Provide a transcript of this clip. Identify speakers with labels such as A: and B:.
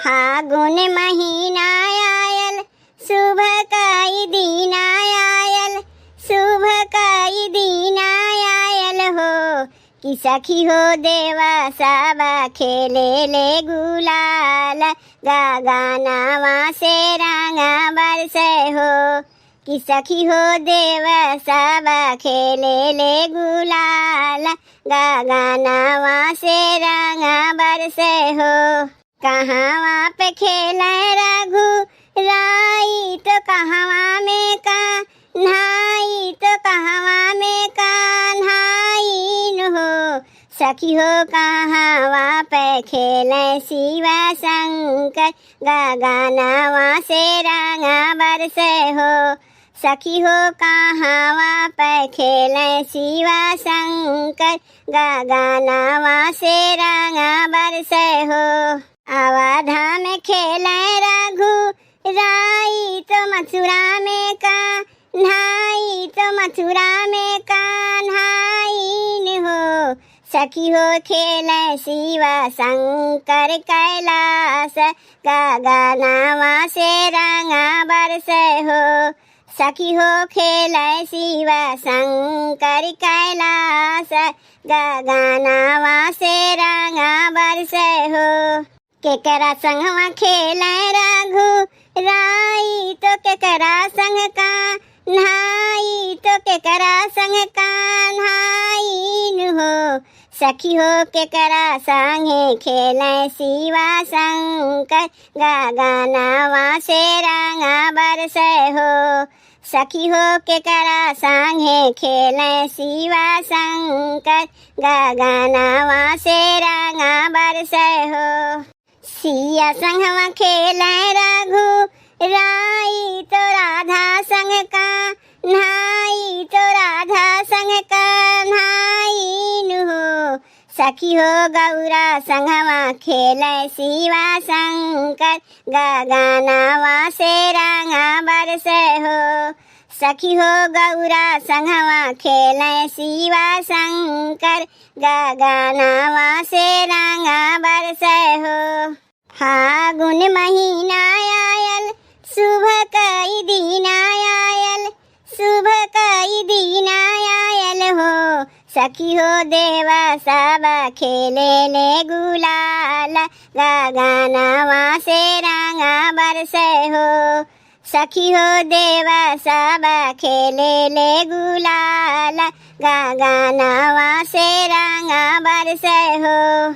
A: फागुन महीना आयल, सुबह काई दिन आयल, सुबह काई दिन आयल हो। कि सखी हो देवा साबा खेले ले गुलाल, गानावा से रंगा बरसे हो। कि सखी हो देवा साबा खेले ले गुलाल, गानावा से रंगा बरसे हो। कहाँ पे खेले रघु राई, तो कहाँ में कान्हाई, तो कहाँ में कान्हाई हो। सखी हो कहाँ पे खेले शिवा शंकर, गानावा से रंगा बरसे हो। सखी हो कहाँ पे खेले शिवा शंकर, गानावा से रंगा बरसे हो। अवधा में खेले रघु राई, तो मथुरा में कान्हाई, तो मथुरा में कान्हाई हो। सखी हो खेले शिवा शंकर कैलाश, गानावा से रंगा बरसे हो। सखी हो खेले शिवा शंकर कैलाश, गानावा से रंगा बरसे हो। केकरा संगवा खेले रघु राई, तो केकरा संग कान्हाई, तो केकरा संग कान्हाई हो। सखी हो केकरा संगे खेले शिवा शंकर, गानावा से रंगा बरसे हो। सखी हो केकरा संगे खेले शिवा शंकर, गानावा से रंगा बरसे हो। सिया संगवा खेले रघु राई, तो राधा संग कान्हाई, तो राधा संग कान्हाई हो। सखी हो गौरा संगवा खेले शिवा शंकर, गानावा से रंगा बरसे हो। सखी हो गौरा संगवा खेले शिवा शंकर, गानावा से रंगा बरसे हो। फागुन महीना आयल, सुबह काई दिन आयल, सुबह काई दिन आयल हो। सखी हो देवा साबा खेले ले गुलाल, गानावा से रंगा बरसे हो। सखी हो देवा साबा खेले ले गुलाल, गानावा से रंगा बरसे हो।